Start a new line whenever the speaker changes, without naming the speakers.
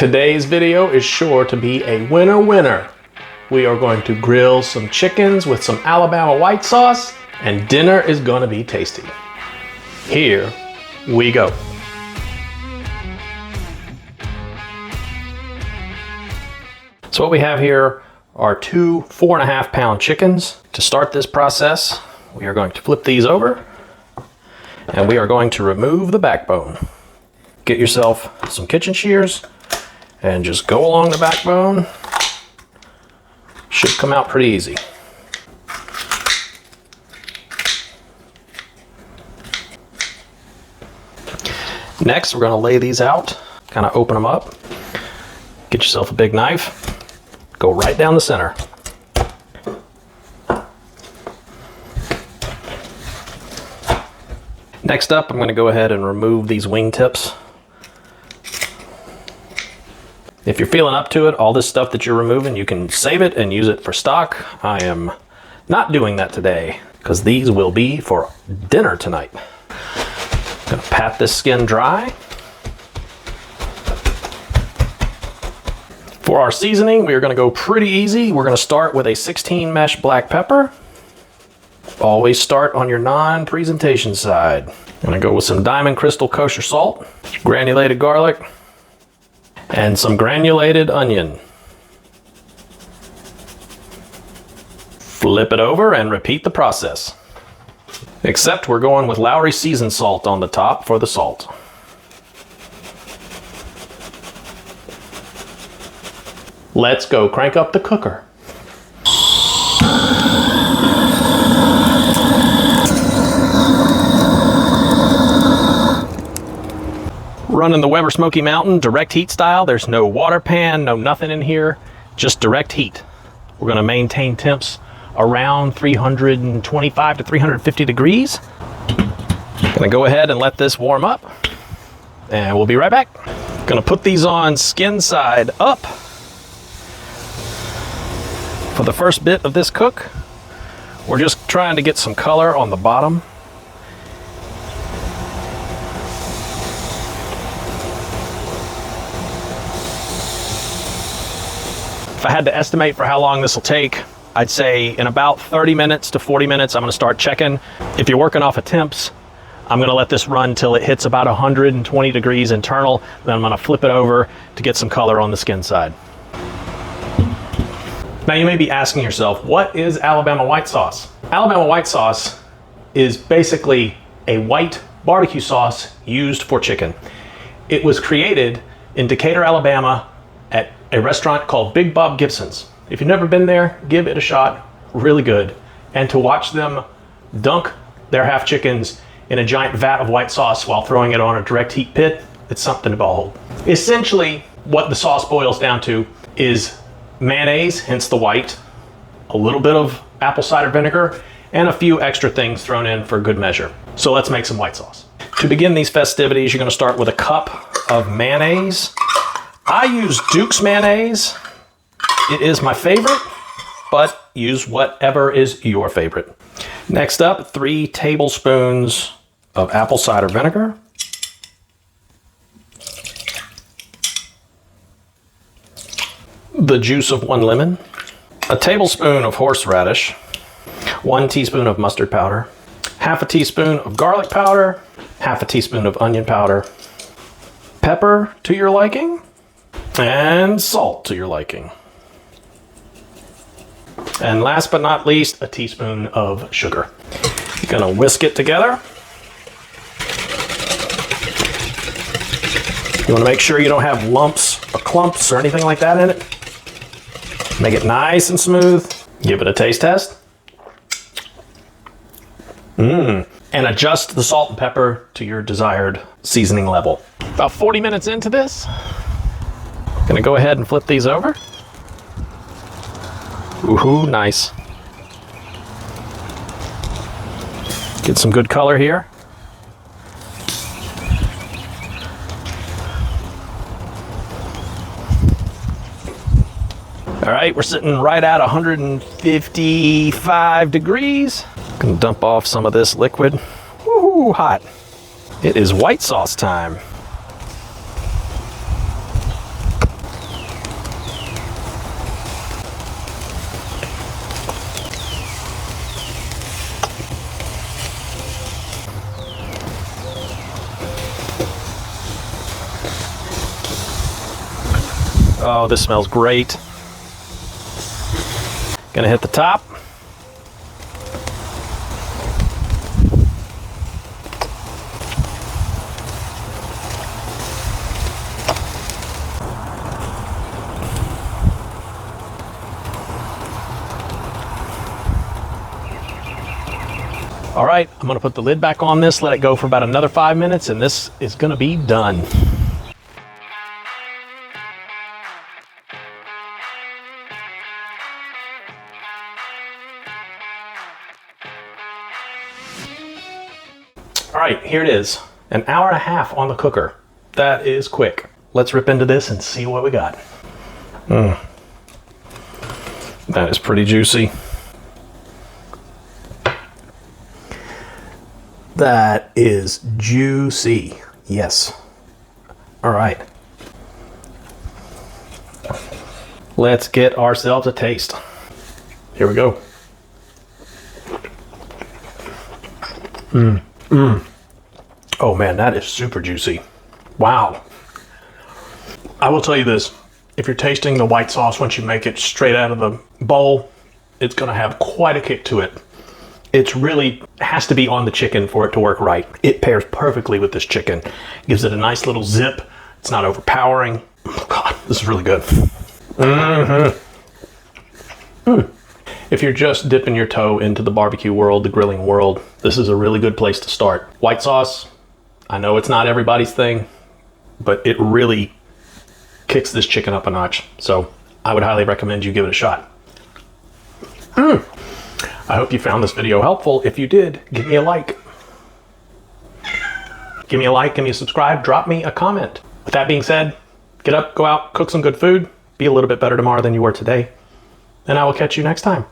Today's video is sure to be a winner. We are going to grill some chickens with some Alabama white sauce, and dinner is going to be tasty. Here we go. So what we have here are two 4.5 pound chickens. To start this process, we are going to flip these over and we are going to remove the backbone. Get yourself some kitchen shears and just go along the backbone. Should come out pretty easy. Next, we're going to lay these out, kind of open them up. Get yourself a big knife. Go right down the center. Next up, I'm going to go ahead and remove these wing tips. If you're feeling up to it, all this stuff that you're removing, you can save it and use it for stock. I am not doing that today because these will be for dinner tonight. I'm going to pat this skin dry. For our seasoning, we are going to go pretty easy. We're going to start with a 16 mesh black pepper. Always start on your non-presentation side. I'm going to go with some Diamond Crystal kosher salt, granulated garlic, and some granulated onion. Flip it over and repeat the process. Except we're going with Lowry seasoned salt on the top for the salt. Let's go crank up the cooker. Running the Weber Smoky Mountain direct heat style. There's no water pan, no nothing in here, just direct heat. We're going to maintain temps around 325 to 350 degrees. Going to go ahead and let this warm up and we'll be right back. Going to put these on skin side up. For the first bit of this cook, we're just trying to get some color on the bottom. If I had to estimate for how long this will take, I'd say in about 30 minutes to 40 minutes, I'm going to start checking. If you're working off of temps, I'm going to let this run till it hits about 120 degrees internal. Then I'm going to flip it over to get some color on the skin side. Now you may be asking yourself, what is Alabama white sauce? Alabama white sauce is basically a white barbecue sauce used for chicken. It was created in Decatur, Alabama at a restaurant called Big Bob Gibson's. If you've never been there, give it a shot, really good. And to watch them dunk their half chickens in a giant vat of white sauce while throwing it on a direct heat pit, it's something to behold. Essentially, what the sauce boils down to is mayonnaise, hence the white, a little bit of apple cider vinegar, and a few extra things thrown in for good measure. So let's make some white sauce. To begin these festivities, you're going to start with a cup of mayonnaise. I use Duke's mayonnaise. It is my favorite, but use whatever is your favorite. Next up, 3 tablespoons of apple cider vinegar. The juice of 1 lemon, a tablespoon of horseradish, 1 teaspoon of mustard powder, half a teaspoon of garlic powder, half a teaspoon of onion powder, pepper to your liking, and salt to your liking. And last but not least, a teaspoon of sugar. You're gonna whisk it together. You wanna make sure you don't have lumps or clumps or anything like that in it. Make it nice and smooth. Give it a taste test. And adjust the salt and pepper to your desired seasoning level. About 40 minutes into this, gonna go ahead and flip these over. Woohoo, nice. Get some good color here. All right, we're sitting right at 155 degrees. Gonna dump off some of this liquid. Woohoo, hot. It is white sauce time. Oh, this smells great. Gonna hit the top. All right, I'm gonna put the lid back on this, let it go for about another 5 minutes, and this is gonna be done. All right, here it is. An hour and a half on the cooker. That is quick. Let's rip into this and see what we got. That is pretty juicy. That is juicy. Yes. All right. Let's get ourselves a taste. Here we go. Oh man, that is super juicy. Wow. I will tell you this. If you're tasting the white sauce once you make it straight out of the bowl, it's gonna have quite a kick to it. It's really has to be on the chicken for it to work right. It pairs perfectly with this chicken. Gives it a nice little zip. It's not overpowering. Oh God, this is really good. If you're just dipping your toe into the barbecue world, the grilling world, this is a really good place to start. White sauce, I know it's not everybody's thing, but it really kicks this chicken up a notch. So I would highly recommend you give it a shot. I hope you found this video helpful. If you did, give me a like. Give me a like, give me a subscribe, drop me a comment. With that being said, get up, go out, cook some good food, be a little bit better tomorrow than you were today, and I will catch you next time.